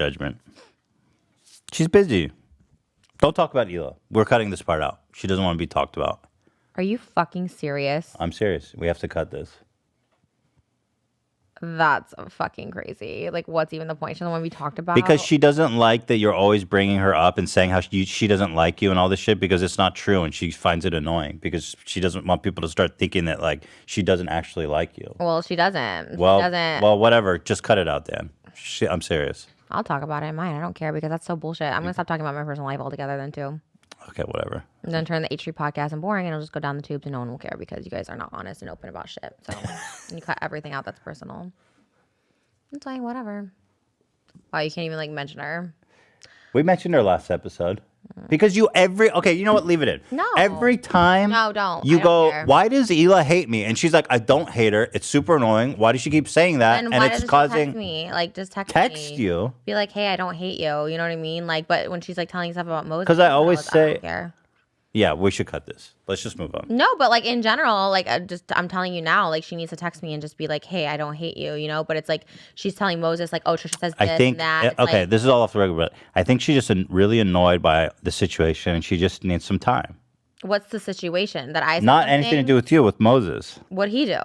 judgment. She's busy. Don't talk about Hila. We're cutting this part out. She doesn't want to be talked about. Are you fucking serious? I'm serious. We have to cut this. That's fucking crazy. Like, what's even the point? She doesn't want to be talked about. Because she doesn't like that you're always bringing her up and saying how she doesn't like you and all this shit because it's not true and she finds it annoying because she doesn't want people to start thinking that like she doesn't actually like you. Well, she doesn't. Well, she doesn't. Well, whatever. Just cut it out, Dan. I'm serious. I'll talk about it in mine. I don't care because that's so bullshit. I'm gonna stop talking about my personal life altogether then too. Okay, whatever. I'm gonna turn the H3 podcast and boring and it'll just go down the tubes and no one will care because you guys are not honest and open about shit. So you cut everything out that's personal. It's like, whatever. Wow, you can't even like mention her. We mentioned her last episode. Because you you know what? Leave it in. No. Every time don't. You I don't go, care. why does Hila hate me? And she's like, I don't hate her. It's super annoying. Why does she keep saying that? And And why it's doesn't she causing text me? Like, just text text me. you. Be like, hey, I don't hate you. You know what I mean? Like, but when she's like telling stuff about Moses. Because I always I say, don't care. yeah, we should cut this. Let's just move on. No, but like in general, like I'm telling you now, like she needs to text me and just be like, hey, I don't hate you, you know? But it's like she's telling Moses, like, oh, Trisha says this I think, and that. It's okay, like, this is all off the record, but I think she's just really annoyed by the situation and she just needs some time. what's the situation that I said Not something? anything to do with you, with Moses. What'd he do?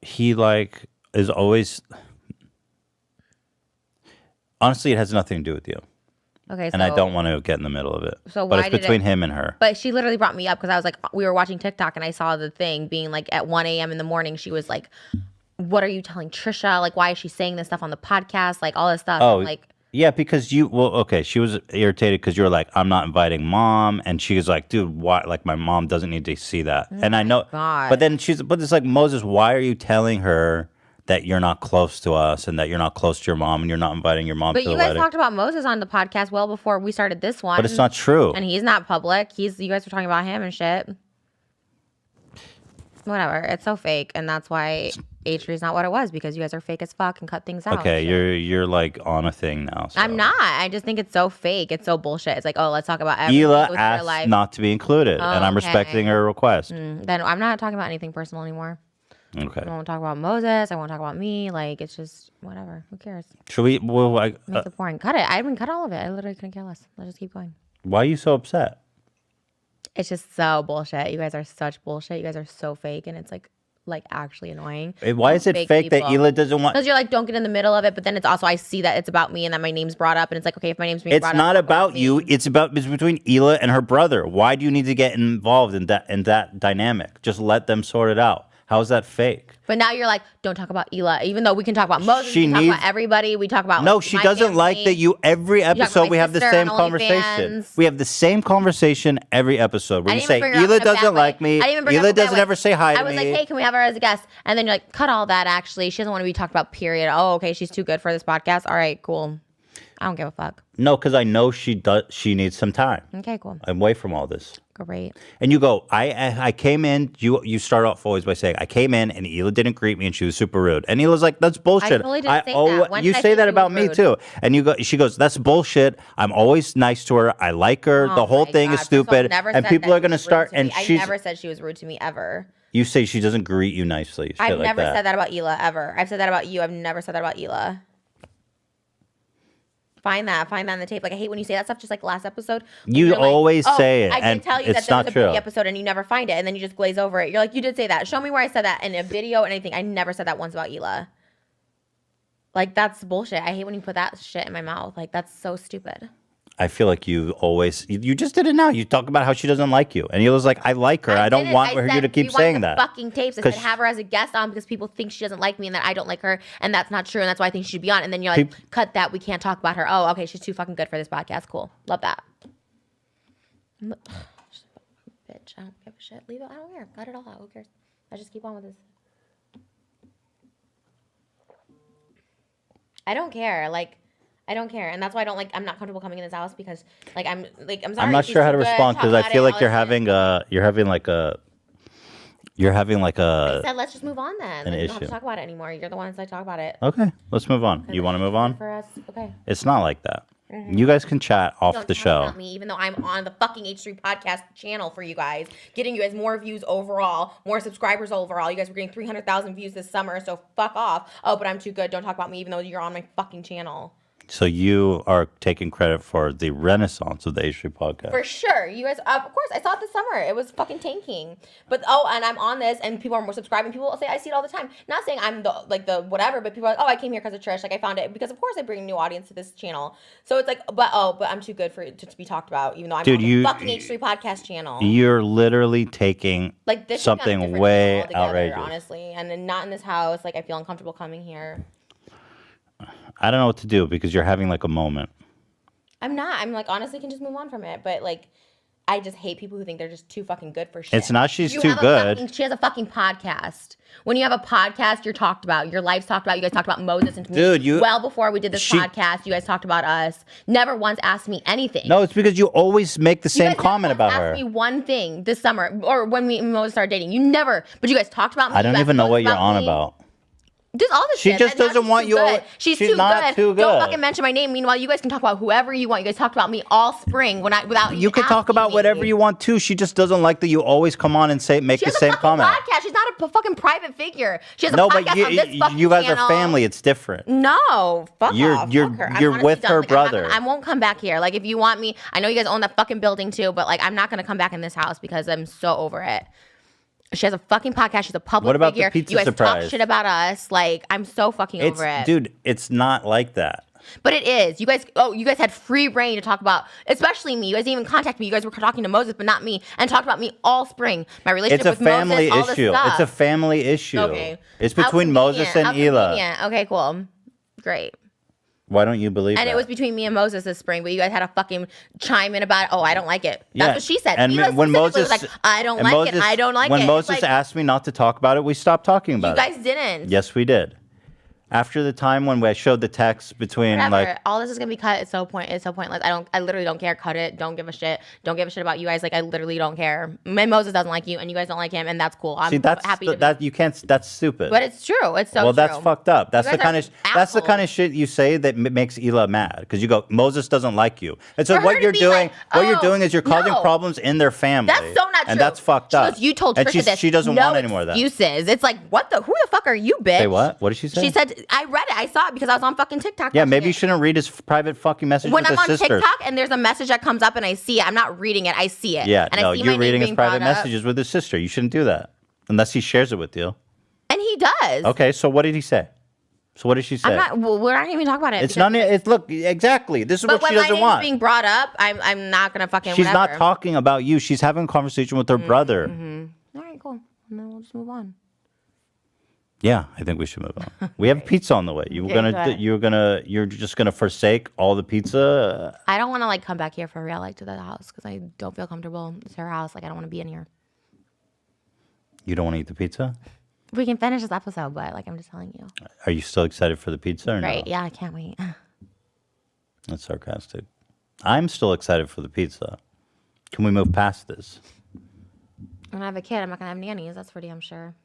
He like is always, honestly, it has nothing to do with you. Okay, so, And I don't want to get in the middle of it. So but why it's did between him and her. But she literally brought me up because I was like, we were watching TikTok and I saw the thing being like at 1 a.m. in the morning. She was like, what are you telling Trisha? Like, why is she saying this stuff on the podcast? Like, all this stuff. Oh, I'm like, yeah, because she was irritated because you were like, I'm not inviting mom. And she was like, dude, why? Like, my mom doesn't need to see that. And I know, God. but then but it's like, Moses, why are you telling her that you're not close to us and that you're not close to your mom and you're not inviting your mom but to the you guys wedding? talked about Moses on the podcast well before we started this one. But it's not true. And he's not public. You guys were talking about him and shit. Whatever. It's so fake. And that's why H3 is not what it was because you guys are fake as fuck and cut things out. Okay, you're like on a thing now. So. I'm not. I just think it's so fake. It's so bullshit. It's like, oh, let's talk about everything Hila with asked your life. not to be included, and I'm okay. respecting her request. Then I'm not talking about anything personal anymore. Okay. I won't talk about Moses. I won't talk about me. Like, it's just whatever. Who cares? Should we? Well, Make it boring. Cut it. I haven't cut all of it. I literally couldn't care less. Let's just keep going. why are you so upset? It's just so bullshit. You guys are such bullshit. You guys are so fake, and it's like actually annoying. Why is it fake that Hila doesn't want? Because you're like, don't get in the middle of it, but then it's also I see that it's about me and that my name's brought up, and it's like, okay, if my name's being brought up, It's not about you. It's between Hila and her brother. Why do you need to get involved in that dynamic? Just let them sort it out. How is that fake? But now you're like, don't talk about Hila, even though we can talk about Moses, we can talk about everybody. We talk about No, like, she my doesn't family. like that you every episode my we have the sister same on conversation. OnlyFans. We have the same conversation every episode where I you didn't say even bring her up Hila in a bad doesn't way. like me. I didn't even bring her up in Hila a bad doesn't way. ever say hi to I was me. like, hey, can we have her as a guest? And then you're like, cut all that. Actually, she doesn't want to be talked about. Period. Oh, okay, she's too good for this podcast. All right, cool. I don't give a fuck. No, because I know she does. She needs some time. Okay, cool. I'm away from all this. Great. And you go, I came in, you start off always by saying, I came in and Hila didn't greet me and she was super rude. And Hila's like, that's bullshit. I totally didn't say that. When you did I say say that she about was me rude? too. And she goes, that's bullshit. I'm always nice to her. I like her. The whole my thing God. is First of all, stupid. never And said people that are she going to was rude start, to me. and I she's, never said she was rude to me ever. you say she doesn't greet you nicely. Shit I've like never that. said that about Hila ever. I've said that about you. I've never said that about Hila. Find that in the tape. Like, I hate when you say that stuff, just like last episode. You always say it, I can and tell you it's that there not was a true. booty episode and you never find it, and then you just glaze over it. You're like, you did say that. Show me where I said that in a video and anything. I never said that once about Hila. Like, that's bullshit. I hate when you put that shit in my mouth. Like, that's so stupid. I feel like you always, you just did it now. You talk about how she doesn't like you. And Hila's like, I like her. I don't want you to keep saying that. Fucking tapes. I said have her as a guest on because people think she doesn't like me and that I don't like her, and that's not true, and that's why I think she should be on. And then you're like, cut that. We can't talk about her. Oh, okay, she's too fucking good for this podcast. Cool, love that. Bitch, I don't give a shit. Leave it. I don't care. Cut it all out. Who cares? I just keep on with this. I don't care. Like, I don't care, and that's why I don't like. I'm not comfortable coming in this house because, like, I'm sorry. I'm not sure how to respond because I feel like you're having a. I said, let's just move on then. An You don't have issue. to talk about it anymore. You're the one that said talk about it. Okay, let's move on. You want to move on? For us, okay. It's not like that. You guys can chat off Don't the talk show. about me, even though I'm on the fucking H3 podcast channel for you guys, getting you guys more views overall, more subscribers overall. You guys were getting 300,000 views this summer, so fuck off. Oh, but I'm too good. Don't talk about me, even though you're on my fucking channel. So you are taking credit for the renaissance of the H3 podcast. For sure. You guys, of course, I saw it this summer. It was fucking tanking. But, and I'm on this, and people are more subscribing. People say, I see it all the time. Not saying I'm the whatever, but people are like, I came here because of Trish. Like, I found it because, of course, I bring a new audience to this channel. So it's like, but I'm too good for it to be talked about, even though I'm on the fucking H3 podcast channel. You're literally taking like this something way outrageous. Honestly. And then not in this house. Like, I feel uncomfortable coming here. I don't know what to do because you're having like a moment. I'm not. I'm like, honestly, can just move on from it. But like, I just hate people who think they're just too fucking good for shit. It's not she's too good. She has a fucking podcast. When you have a podcast, you're talked about. Your life's talked about. You guys talked about Moses and me. Dude, well before we did this podcast, you guys talked about us. Never once asked me anything. No, it's because you always make the same comment about her. You asked me one thing this summer, or when Moses started dating. You never. But you guys talked about me. I don't even know what you're on about. Just all this shit. She just doesn't want you. She's too not good. Too good. Don't fucking mention my name. Meanwhile, you guys can talk about whoever you want. You guys talked about me all spring without you can talk about whatever you want too. She just doesn't like that you always come on and make the same comment. Podcast. She's not a fucking private figure. She has a podcast on this fucking you guys channel. are family. It's different. No, fuck off. You're with her brother. I won't come back here. Like if you want me, I know you guys own that fucking building too, but like I'm not gonna come back in this house because I'm so over it. She has a fucking podcast. She's a public figure. The pizza you guys surprise? Talk shit about us. Like I'm so fucking over it, dude. It's not like that. But it is. You guys had free reign to talk about, especially me. You guys didn't even contact me. You guys were talking to Moses, but not me, and talked about me all spring. My relationship with Moses, all this stuff. It's a family issue. Okay. It's between Moses and Hila. Okay, cool, great. Why don't you believe and that? It was between me and Moses this spring, but you guys had a fucking chime in about, I don't like it. That's what she said. And when Moses was like, I don't like it. I don't like it. When Moses asked me not to talk about it, we stopped talking about it. You guys didn't. Yes, we did. After the time when I showed the text between all this is gonna be cut. It's so pointless. I literally don't care. Cut it. Don't give a shit. Don't give a shit about you guys. Like I literally don't care. Moses doesn't like you, and you guys don't like him, and that's cool. I'm happy to that you can't. That's stupid. But it's true. It's so true. Well, that's fucked up. That's the kind of shit you say that makes Hila mad because you go, Moses doesn't like you, and so what you're doing, is you're causing problems in their family. That's so not true. And that's fucked up. You told Trisha this. She doesn't want any more of that. Excuses. It's like who the fuck are you, bitch? Say what? What did she say? She said I read it. I saw it because I was on fucking TikTok. Yeah, maybe you shouldn't read his private fucking message with his sisters. When I'm on TikTok and there's a message that comes up and I see it, I'm not reading it. I see it. Yeah, and no, I see you're reading his private messages messages with his sister. You shouldn't do that unless he shares it with you. And he does. Okay, so what did he say? So what did she say? We're not even talking about it. It's not. It's look exactly. This is what she doesn't want. But when my name's being brought up, I'm not gonna fucking. She's not talking about you. She's having a conversation with her brother. Mm-hmm. All right, cool. And then we'll just move on. Yeah, I think we should move on. We have pizza on the way. You're just gonna forsake all the pizza. I don't want to come back here for real, to the house because I don't feel comfortable. It's her house. I don't want to be in here. You don't want to eat the pizza? We can finish this episode, but I'm just telling you. Are you still excited for the pizza or right? No? Yeah, I can't wait. That's sarcastic. I'm still excited for the pizza. Can we move past this? When I have a kid, I'm not gonna have nannies. That's for damn sure.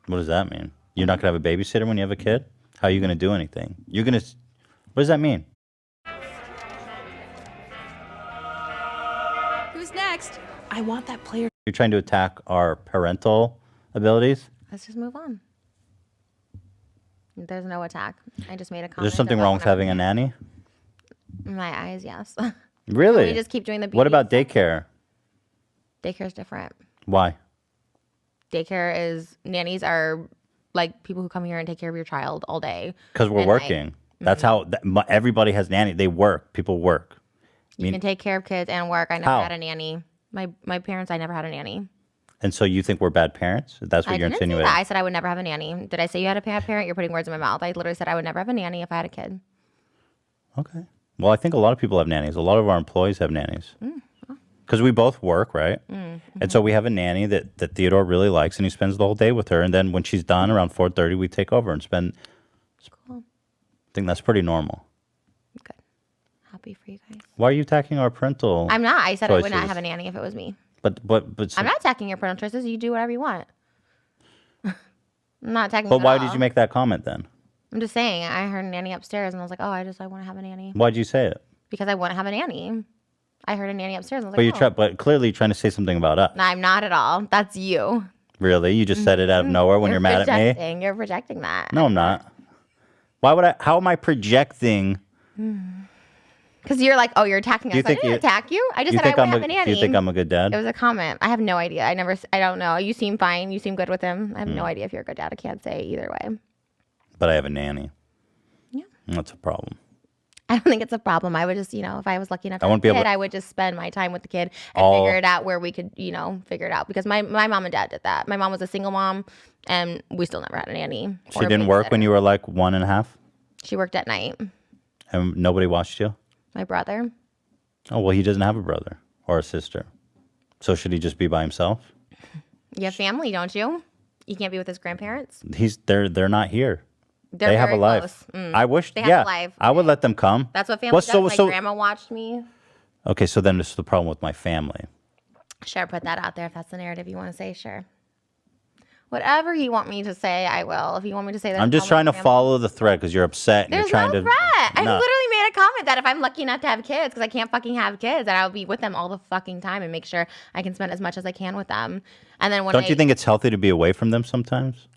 What does that mean? You're not going to have a babysitter when you have a kid? How are you going to do anything? What does that mean? Who's next? I want that player. You're trying to attack our parental abilities? Let's just move on. There's no attack. I just made a comment. There's something wrong with having a nanny? In my eyes, yes. Really? We just keep doing the What about daycare? Daycare's different. Why? Nannies are people who come here and take care of your child all day. Because we're working. That's how everybody has nanny. They work. People work. You can take care of kids and work. I never had a nanny. My parents, I never had a nanny. And so you think we're bad parents? That's what you're insinuating? I said I would never have a nanny. Did I say you had a bad parent? You're putting words in my mouth. I literally said I would never have a nanny if I had a kid. Okay. Well, I think a lot of people have nannies. A lot of our employees have nannies. Because we both work, right? Mm-hmm. And so we have a nanny that Theodore really likes, and he spends the whole day with her. And then when she's done around 4:30, we take over and spend. Cool. I think that's pretty normal. Good. Happy for you guys. Why are you attacking our parental? I'm not. I said choices? I would not have a nanny if it was me. But I'm not attacking your parental choices. You do whatever you want. I'm not attacking. But why did you make that comment then? I'm just saying. I heard a nanny upstairs, and I was like, oh, I want to have a nanny. Why'd you say it? Because I want to have a nanny. I heard a nanny upstairs, and I was like, But clearly you're trying to say something about us. No, I'm not at all. That's you. Really? You just said it out of nowhere when you're mad at me? You're projecting that. No, I'm not. Why would I? How am I projecting? Because you're like, oh, you're attacking us. I didn't attack you. I just said I want to have a nanny. Do you think I'm a good dad? It was a comment. I have no idea. I don't know. You seem fine. You seem good with him. I have no idea if you're a good dad. I can't say either way. But I have a nanny. Yeah. That's a problem. I don't think it's a problem. I would just, if I was lucky enough to have a kid, I would just spend my time with the kid and figure it out where we could, figure it out. Because my mom and dad did that. My mom was a single mom, and we still never had a nanny. She didn't work when you were like 1.5? She worked at night. And nobody watched you? My brother. Oh, well, he doesn't have a brother or a sister. So should he just be by himself? You have family, don't you? You can't be with his grandparents? They're not here. They have a life. Mm. I wish. They have a life. I would let them come. That's what family does. My grandma watched me. Okay, so then this is the problem with my family. Sure, put that out there if that's the narrative you want to say. Sure. Whatever you want me to say, I will. If you want me to say that, I'm just trying to follow the thread because you're upset. And There's you're trying no to. threat. I literally made a comment that if I'm lucky enough to have kids, because I can't fucking have kids, that I'll be with them all the fucking time and make sure I can spend as much as I can with them. And then Don't you think it's healthy to be away from them sometimes?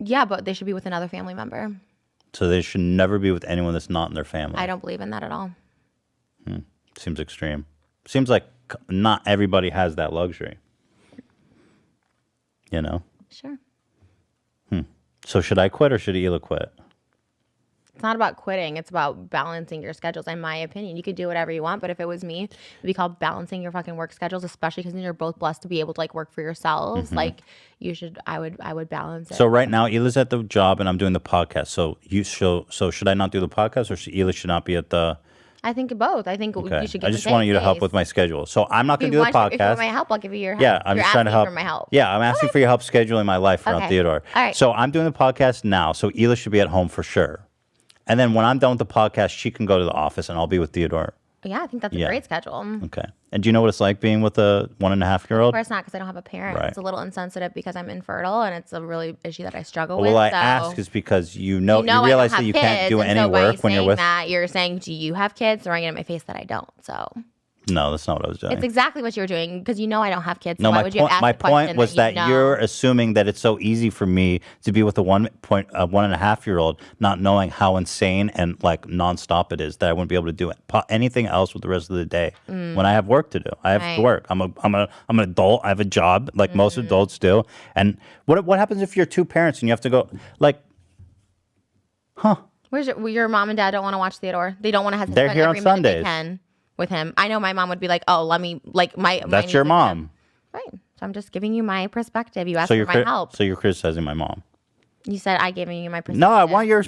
Yeah, but they should be with another family member. So they should never be with anyone that's not in their family. I don't believe in that at all. Seems extreme. Seems like not everybody has that luxury. Sure. So should I quit or should Hila quit? It's not about quitting. It's about balancing your schedules, in my opinion. You could do whatever you want, but if it was me, it'd be called balancing your fucking work schedules, especially because you're both blessed to be able to work for yourselves. Like I would balance it. So right now, Hila's at the job and I'm doing the podcast. So should I not do the podcast or Hila should not be at the... I think both. I think you should give I just wanted you to help with my schedule. So I'm not going to do the podcast. If you want my help, I'll give you your help. Yeah, I'm just trying to help. For my help. Yeah, I'm asking for your help scheduling my life around Theodore. All right. So I'm doing the podcast now. So Hila should be at home for sure. And then when I'm done with the podcast, she can go to the office and I'll be with Theodore. Yeah, I think that's a great schedule. Okay. And do you know what it's like being with a 1.5-year-old? Of course not, because I don't have a parent. Right. It's a little insensitive because I'm infertile, and it's a really issue that I struggle with. Well, I ask is because you realize that you can't do any work when you're with. You're saying, do you have kids? Throwing it in my face that I don't. So. No, that's not what I was doing. It's exactly what you were doing because I don't have kids. So no, why would you ask my point was that you're assuming that it's so easy for me to be with a 1.5-year-old, not knowing how insane and nonstop it is, that I wouldn't be able to do anything else with the rest of the day when I have work to do. I have to work. I'm an adult. I have a job like most adults do. And what happens if you're two parents and you have to go Where's your mom and dad don't want to watch Theodore? They don't want to have to They're spend here every on minute they Sundays. can with him. I know my mom would be like, oh, let me my. That's your mom. Right. So I'm just giving you my perspective. You asked for my help. So you're criticizing my mom. You said I giving you my perspective. No, I want your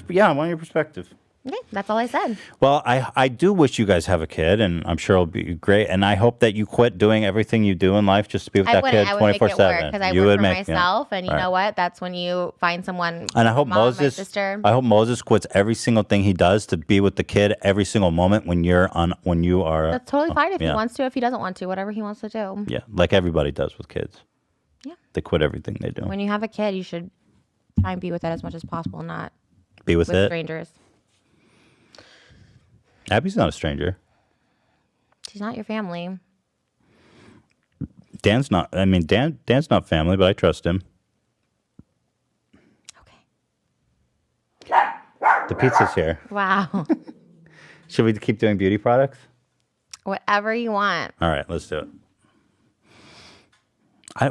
perspective. Okay, that's all I said. Well, I do wish you guys have a kid, and I'm sure it'll be great. And I hope that you quit doing everything you do in life just to be with that kid 24/7. Because I work for myself, and you know what? That's when you find someone. And I hope Moses quits every single thing he does to be with the kid every single moment when you are. That's totally fine if he wants to. If he doesn't want to, whatever he wants to do. Yeah, like everybody does with kids. Yeah, they quit everything they do. When you have a kid, you should try and be with it as much as possible, not be with strangers. Abby's not a stranger. She's not your family. Dan's not. I mean, Dan's not family, but I trust him. Okay. The pizza's here. Wow. Should we keep doing beauty products? Whatever you want. All right, let's do it.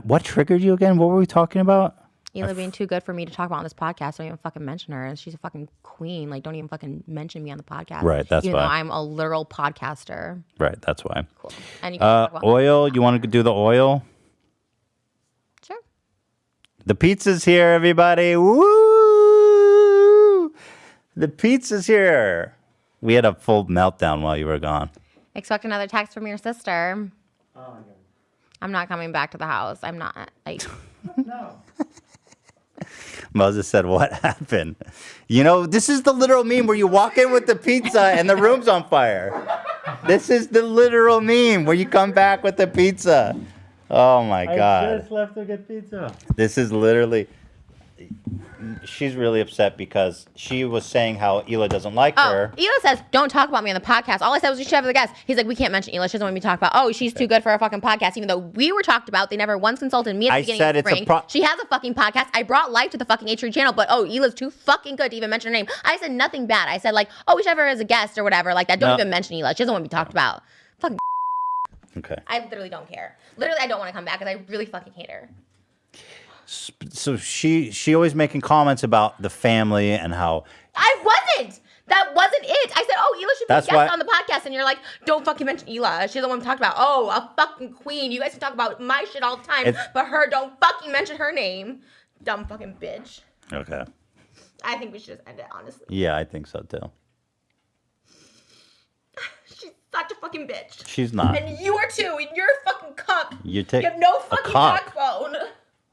What triggered you again? What were we talking about? Hila being too good for me to talk about on this podcast. Don't even fucking mention her. And she's a fucking queen. Don't even fucking mention me on the podcast. Right, that's why. Even though I'm a literal podcaster. Right, that's why. Cool. And you can talk about oil. You want to do the oil? Sure. The pizza's here, everybody. Woo! The pizza's here. We had a full meltdown while you were gone. Expect another text from your sister. Oh, my God. I'm not coming back to the house. I'm not. No. Moses said, what happened? This is the literal meme where you walk in with the pizza and the room's on fire. This is the literal meme where you come back with the pizza. Oh, my God. I just left to get pizza. This is literally... she's really upset because she was saying how Hila doesn't like her. Hila says, don't talk about me on the podcast. All I said was you should have the guest. He's like, we can't mention Hila. She doesn't want me to talk about, she's too good for a fucking podcast. Even though we were talked about, they never once consulted me at the beginning of the spring. She has a fucking podcast. I brought life to the fucking H3 channel, but Hila's too fucking good to even mention her name. I said nothing bad. I said like, we should have her as a guest or whatever like that. Don't even mention Hila. She doesn't want to be talked about. Fucking Okay. I literally don't care. Literally, I don't want to come back because I really fucking hate her. So she always making comments about the family and how I wasn't. That wasn't it. I said, Hila should be a guest on the podcast, and you're like, don't fucking mention Hila. She's the one we talked about. A fucking queen. You guys can talk about my shit all the time, but her, don't fucking mention her name. Dumb fucking bitch. Okay. I think we should just end it, honestly. Yeah, I think so too. She's such a fucking bitch. She's not. And you are too, and you're a fucking cuck. You have no fucking backbone.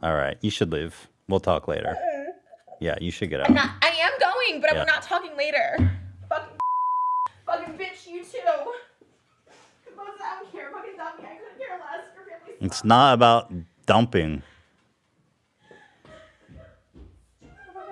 All right, you should leave. We'll talk later. Yeah, you should get out. I am going, but we're not talking later. Fucking bitch, you too. I don't care. Fucking dump me. I couldn't care less. Your family's It's not about dumping.